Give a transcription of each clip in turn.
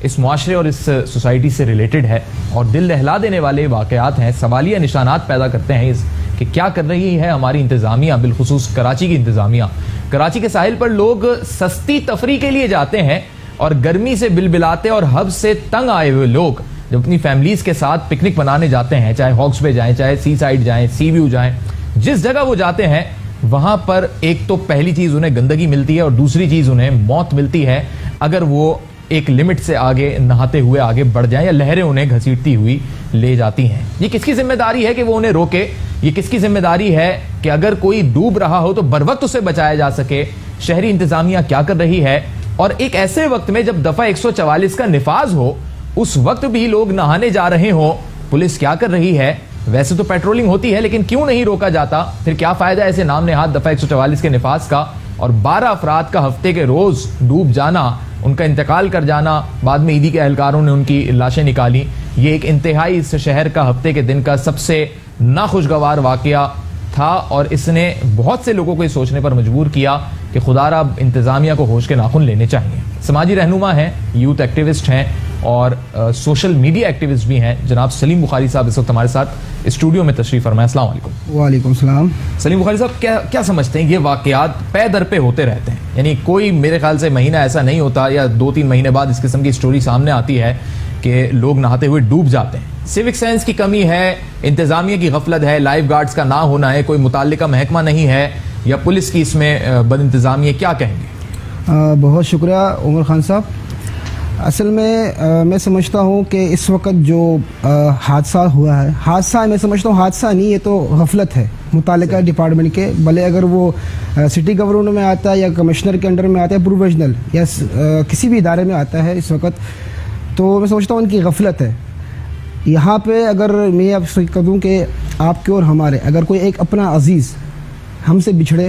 اس معاشرے اور اس سوسائٹی سے ریلیٹڈ ہے اور دل دہلا دینے والے واقعات ہیں, سوالیہ نشانات پیدا کرتے ہیں کہ کیا کر رہی ہے ہماری انتظامیہ, بالخصوص کراچی کی انتظامیہ. کراچی کے ساحل پر لوگ سستی تفریح کے لیے جاتے ہیں اور گرمی سے بلبلاتے اور حب سے تنگ آئے ہوئے لوگ جب اپنی فیملیز کے ساتھ پکنک منانے جاتے ہیں, چاہے ہاکس بے جائیں, چاہے سی سائڈ جائیں, سی ویو جائیں, جس جگہ وہ جاتے ہیں وہاں پر ایک تو پہلی چیز انہیں گندگی ملتی ہے اور دوسری چیز انہیں موت ملتی ہے اگر وہ ایک لمٹ سے آگے نہاتے ہوئے آگے بڑھ جائیں یا لہریں انہیں گھسیٹتی ہوئی لے جاتی ہیں. یہ کس کی ذمہ داری ہے کہ وہ انہیں روکے؟ یہ کس کی ذمہ داری ہے کہ اگر کوئی ڈوب رہا ہو تو بروقت اسے بچایا جا سکے؟ شہری انتظامیہ کیا کر رہی ہے؟ اور ایک ایسے وقت میں جب دفعہ 144 کا نفاذ ہو, اس وقت بھی لوگ نہانے جا رہے ہوں, پولیس کیا کر رہی ہے؟ ویسے تو پیٹرولنگ ہوتی ہے لیکن کیوں نہیں روکا جاتا؟ پھر کیا فائدہ ایسے نام نہاد دفعہ 144 کے نفاذ کا اور 12 افراد کا ہفتے کے روز ڈوب جانا, ان کا انتقال کر جانا, بعد میں عیدی کے اہلکاروں نے ان کی لاشیں نکالی. یہ ایک انتہائی اس شہر کا ہفتے کے دن کا سب سے ناخوشگوار واقعہ تھا اور اس نے بہت سے لوگوں کو یہ سوچنے پر مجبور کیا کہ خدا را انتظامیہ کو ہوش کے ناخن لینے چاہیے. سماجی رہنما ہیں, یوتھ ایکٹیوسٹ ہیں اور سوشل میڈیا ایکٹیوسٹ بھی ہیں. جناب سلیم بخاری صاحب اس وقت ہمارے ساتھ اسٹوڈیو میں تشریف فرمائے. السلام علیکم. وعلیکم السلام. سلیم بخاری صاحب, کیا سمجھتے ہیں یہ واقعات پے در پہ ہوتے رہتے ہیں؟ یعنی کوئی میرے خیال سے مہینہ ایسا نہیں ہوتا یا 2-3 مہینے بعد اس قسم کی سٹوری سامنے آتی ہے کہ لوگ نہاتے ہوئے ڈوب جاتے ہیں. سیوک سینس کی کمی ہے, انتظامیہ کی غفلت ہے, لائف گارڈز کا نہ ہونا ہے, کوئی متعلقہ محکمہ نہیں ہے, یا پولیس کی اس میں بد انتظامیہ؟ کیا کہیں گے؟ بہت شکریہ عمر خان صاحب. اصل میں سمجھتا ہوں کہ اس وقت جو حادثہ ہوا ہے, حادثہ میں سمجھتا ہوں حادثہ نہیں, یہ تو غفلت ہے متعلقہ ڈپارٹمنٹ کے. بھلے اگر وہ سٹی گورنمنٹ میں آتا ہے یا کمشنر کے انڈر میں آتا ہے, پروویژنل یا کسی بھی ادارے میں آتا ہے اس وقت, تو میں سمجھتا ہوں ان کی غفلت ہے. یہاں پہ اگر میں آپ سے کہوں کہ آپ کے اور ہمارے اگر کوئی ایک اپنا عزیز ہم سے بچھڑے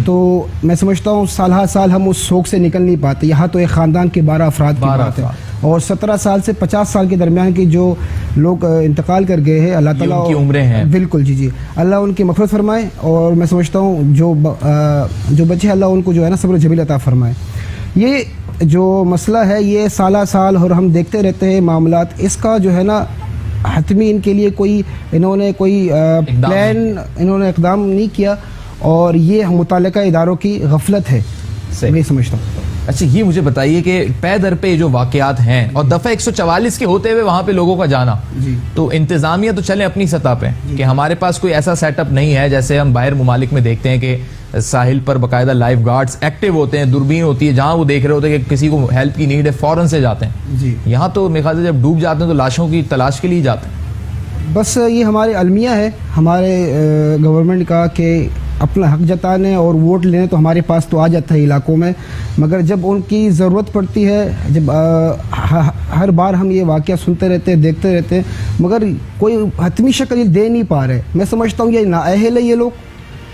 تو میں سمجھتا ہوں سال ہر سال ہم اس سوگ سے نکل نہیں پاتے. یہاں تو ایک خاندان کے 12 افراد کی بات ہے اور 17 سال سے 50 سال کے درمیان کے جو لوگ انتقال کر گئے ہیں, اللہ تعالیٰ کی عمریں ہیں. بالکل جی, اللہ ان کی مغفرت فرمائے اور میں سمجھتا ہوں جو بچے اللہ ان کو جو ہے نا صبر جمیل عطا فرمائے. یہ جو مسئلہ ہے یہ سالہ سال اور ہم دیکھتے رہتے ہیں معاملات, اس کا جو ہے نا حتمی ان کے لیے انہوں نے کوئی پلان انہوں نے اقدام نہیں کیا اور یہ متعلقہ اداروں کی غفلت ہے, میں سمجھتا ہوں. اچھا یہ مجھے بتائیے کہ پے در پہ جو واقعات ہیں اور دفعہ 144 کے ہوتے ہوئے وہاں پہ لوگوں کا جانا, تو انتظامیہ تو چلیں اپنی سطح پہ کہ ہمارے پاس کوئی ایسا سیٹ اپ نہیں ہے جیسے ہم باہر ممالک میں دیکھتے ہیں کہ ساحل پر باقاعدہ لائف گارڈز ایکٹیو ہوتے ہیں, دوربین ہوتی ہے, جہاں وہ دیکھ رہے ہوتے ہیں کہ کسی کو ہیلپ کی نیڈ ہے فوراً سے جاتے ہیں. یہاں تو میرے خیال سے جب ڈوب جاتے ہیں تو لاشوں کی تلاش کے لیے جاتے ہیں. بس یہ ہمارے المیہ ہے ہمارے گورنمنٹ کا کہ اپنا حق جتانے اور ووٹ لینے تو ہمارے پاس تو آ جاتا ہے علاقوں میں, مگر جب ان کی ضرورت پڑتی ہے, جب ہر بار ہم یہ واقعہ سنتے رہتے ہیں, دیکھتے رہتے ہیں, مگر کوئی حتمی شکل دے نہیں پا رہے. میں سمجھتا ہوں یہ نااہل ہے, یہ لوگ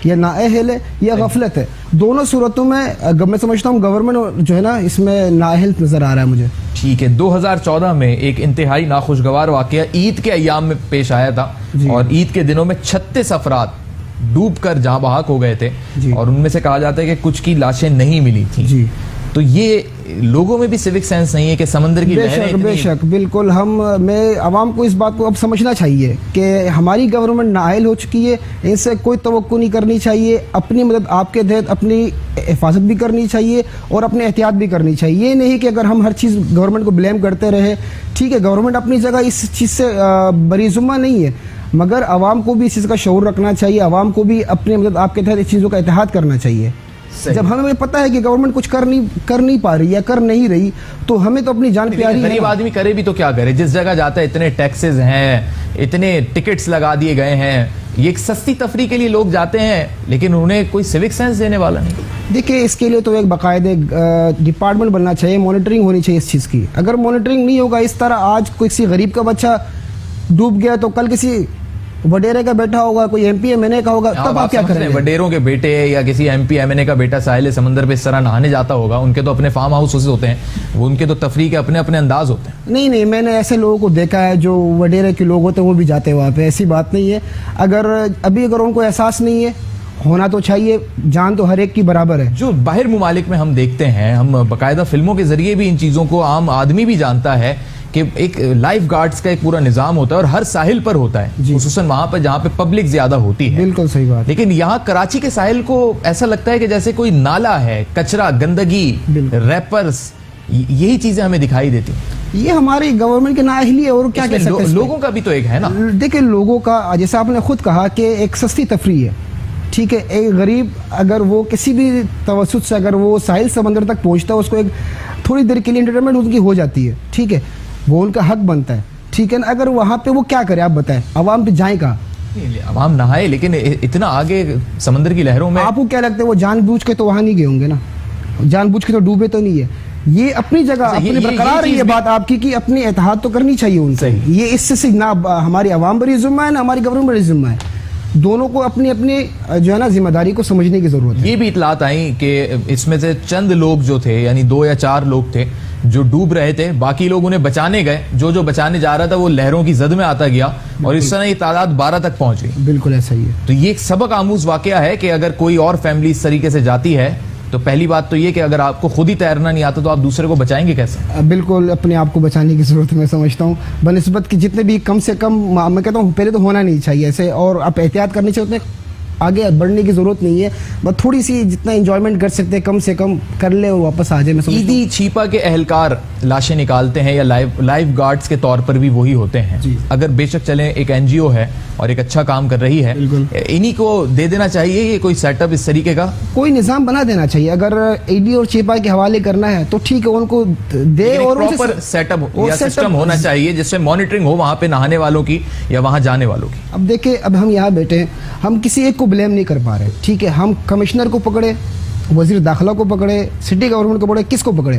یا نااہل ہے یا غفلت ہے. دونوں صورتوں میں میں سمجھتا ہوں گورنمنٹ جو ہے نا اس میں نااہل نظر آ رہا ہے مجھے. ٹھیک ہے, 2014 میں ایک انتہائی ناخوشگوار واقعہ عید کے ایام میں پیش آیا تھا اور عید کے دنوں میں 36 افراد ڈوب کر جاں بحق ہو گئے تھے اور ان میں سے کہا جاتا ہے کہ کچھ کی لاشیں نہیں ملی تھیں. تو یہ لوگوں میں بھی سیوک سینس نہیں ہے کہ سمندر کی لہریں بے شک بالکل. میں عوام کو اس بات کو اب سمجھنا چاہیے کہ ہماری گورنمنٹ نااہل ہو چکی ہے, ان سے کوئی توقع نہیں کرنی چاہیے. اپنی مدد آپ کے تحت اپنی حفاظت بھی کرنی چاہیے اور اپنے احتیاط بھی کرنی چاہیے. یہ نہیں کہ اگر ہم ہر چیز گورنمنٹ کو بلیم کرتے رہے. ٹھیک ہے, گورنمنٹ اپنی جگہ اس چیز سے بری ذمہ نہیں ہے, مگر عوام کو بھی اس چیز کا شعور رکھنا چاہیے. عوام کو بھی اپنے مدد آپ کے تحت اس چیزوں کا اتحاد کرنا چاہیے. جب ہمیں پتہ ہے کہ گورنمنٹ کچھ کر نہیں پا رہی یا کر نہیں رہی تو ہمیں تو اپنی جان پیاری ہے. غریب آدمی کرے بھی تو کیا کرے, جس جگہ جاتا ہے اتنے ٹیکسز ہیں, اتنے ٹکٹس لگا دیے گئے ہیں, یہ ایک سستی تفریح کے لیے لوگ جاتے ہیں لیکن انہیں کوئی سیوک سینس دینے والا نہیں. دیکھیں اس کے لیے تو ایک باقاعدہ ڈپارٹمنٹ بننا چاہیے, مانیٹرنگ ہونی چاہیے اس چیز کی. اگر مانیٹرنگ نہیں ہوگا, اس طرح آج کسی غریب کا بچہ ڈوب گیا تو کل کسی وڈیرے کا بیٹا ہوگا, کوئی ایم پی ایم این اے کا ہوگا, تب آپ کیا کریں گے؟ وڈیروں کے بیٹے یا کسی ایم پی ایم این اے کا بیٹا ساحل سمندر پہ اس طرح نہانے جاتا ہوگا, ان کے تو اپنے فارم ہاؤس ہوتے ہیں, وہ ان کے تو تفریح کے اپنے اپنے انداز ہوتے ہیں. نہیں, میں نے ایسے لوگوں کو دیکھا ہے جو وڈیرے کے لوگ ہوتے ہیں وہ بھی جاتے ہیں وہاں پہ, ایسی بات نہیں ہے. اگر ان کو احساس نہیں ہے ہونا تو چاہیے, جان تو ہر ایک کی برابر ہے. جو باہر ممالک میں ہم دیکھتے ہیں, ہم باقاعدہ فلموں کے ذریعے بھی ان چیزوں کو عام آدمی بھی جانتا ہے کہ ایک لائف گارڈز کا ایک پورا نظام ہوتا ہے اور ہر ساحل پر ہوتا ہے, خصوصاً وہاں پر جہاں پہ پبلک زیادہ ہوتی ہے. بالکل صحیح بات. لیکن یہاں کراچی کے ساحل کو ایسا لگتا ہے کہ جیسے کوئی نالا ہے, کچرا, گندگی, ریپرز, یہی چیزیں ہمیں دکھائی دیتی ہیں. یہ ہماری گورنمنٹ کی نااہلی ہے, اور کیا کہہ سکتے ہیں. لوگوں کا بھی تو ایک ہے نا. دیکھیں لوگوں کا, جیسا آپ نے خود کہا کہ ایک سستی تفریح ہے, ٹھیک ہے. ایک غریب اگر وہ کسی بھی توسط سے اگر وہ ساحل سمندر تک پہنچتا ہے, اس کو ایک تھوڑی دیر کے لیے انٹرٹینمنٹ ان کی ہو جاتی ہے, ٹھیک ہے, وہ ان کا حق بنتا ہے, ٹھیک ہے نا. اگر وہاں پہ وہ کیا کرے آپ بتائیں, عوام پہ جائیں کہاں؟ عوام نہائے, لیکن اتنا آگے سمندر کی لہروں میں آپ کو کیا لگتا ہے وہ جان بوجھ کے تو وہاں نہیں گئے ہوں گے نا, جان بوجھ کے تو ڈوبے تو نہیں ہے. یہ اپنی جگہ اپنی برقرار رہی ہے بات آپ کی کہ اپنی اتحاد تو کرنی چاہیے ان سے. یہ اس سے نہ ہماری عوام پر ذمہ ہے نہ ہماری گورنمنٹ پر ذمہ ہے, دونوں کو اپنی اپنی جو ہے نا ذمہ داری کو سمجھنے کی ضرورت ہے. یہ بھی اطلاعات آئیں کہ اس میں سے چند لوگ جو تھے, یعنی 2 یا 4 لوگ تھے جو ڈوب رہے تھے, باقی لوگ انہیں بچانے گئے, جو بچانے جا رہا تھا وہ لہروں کی زد میں آتا گیا اور اس طرح یہ تعداد 12 تک پہنچ گئی. بالکل ایسا ہی ہے. تو یہ ایک سبق آموز واقعہ ہے کہ اگر کوئی اور فیملی اس طریقے سے جاتی ہے تو پہلی بات تو یہ کہ اگر آپ کو خود ہی تیرنا نہیں آتا تو آپ دوسرے کو بچائیں گے کیسے؟ بالکل اپنے آپ کو بچانے کی ضرورت میں سمجھتا ہوں, بنسبت کہ جتنے بھی کم سے کم, میں کہتا ہوں پہلے تو ہونا نہیں چاہیے ایسے, اور آپ احتیاط کرنی چاہیے, اتنے آگے بڑھنے کی ضرورت نہیں ہے, بس تھوڑی سی جتنا انجوائمنٹ کر سکتے ہیں کم سے کم کر لے اور واپس آ جائے. عیدی چھیپا کے اہلکار لاشیں نکالتے ہیں یا لائف گارڈز کے طور پر بھی وہی ہوتے ہیں. اگر بے شک چلیں ایک NGO ہے اور ایک اچھا کام کر رہی ہے, انہی کو دے دینا چاہیے یہ کوئی سیٹ اپ اس طریقے کا, کوئی نظام بنا دینا چاہیے. اگر ایڈی اور چھیپا کے حوالے کرنا ہے تو ٹھیک ہے, ان کو دے, اور پراپر سیٹ اپ یا سسٹم ہونا چاہیے جس سے مانیٹرنگ ہو وہاں پہ نہانے والوں کی یا وہاں جانے والوں کی. اب دیکھیں, اب ہم یہاں بیٹھے ہیں, ہم کسی ایک کو بلیم نہیں کر پا رہے, ٹھیک ہے. ہم کمشنر کو پکڑے, وزیر داخلہ کو پکڑے, سٹی گورنمنٹ کو پکڑے, کس کو پکڑے؟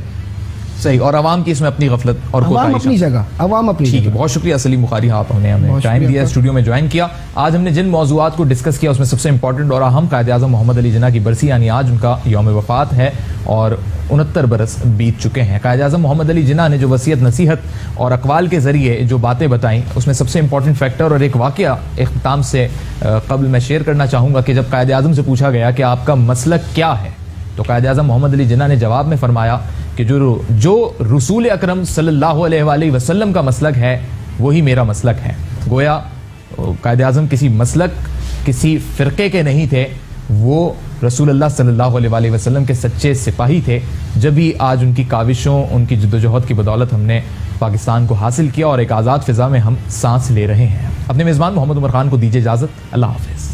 صحیح. اور عوام کی اس میں اپنی غفلت اور عوام اپنی جگہ, عوام اپنی ٹھیک ہے. جگہ. بہت شکریہ سلیم بخاری, آپ نے ہمیں ٹائم دیا, اسٹوڈیو میں جوائن کیا. آج ہم نے جن موضوعات کو ڈسکس کیا اس میں سب سے امپورٹنٹ اور اہم قائد اعظم محمد علی جناح کی برسی, یعنی آج ان کا یوم وفات ہے اور 69 برس بیت چکے ہیں. قائد اعظم محمد علی جناح نے جو وصیت نصیحت اور اقوال کے ذریعے جو باتیں بتائیں اس میں سب سے امپورٹنٹ فیکٹر اور ایک واقعہ اختتام سے قبل میں شیئر کرنا چاہوں گا کہ جب قائد اعظم سے پوچھا گیا کہ آپ کا مسلک کیا ہے تو قائد اعظم محمد علی جناح نے جواب میں فرمایا کہ جو رسول اکرم صلی اللہ علیہ وآلہ وسلم کا مسلک ہے وہی میرا مسلک ہے. گویا قائد اعظم کسی مسلک, کسی فرقے کے نہیں تھے, وہ رسول اللہ صلی اللہ علیہ وآلہ وسلم کے سچے سپاہی تھے. جبھی آج ان کی کاوشوں, ان کی جدوجہد کی بدولت ہم نے پاکستان کو حاصل کیا اور ایک آزاد فضا میں ہم سانس لے رہے ہیں. اپنے میزبان محمد عمر خان کو دیجیے اجازت. اللہ حافظ.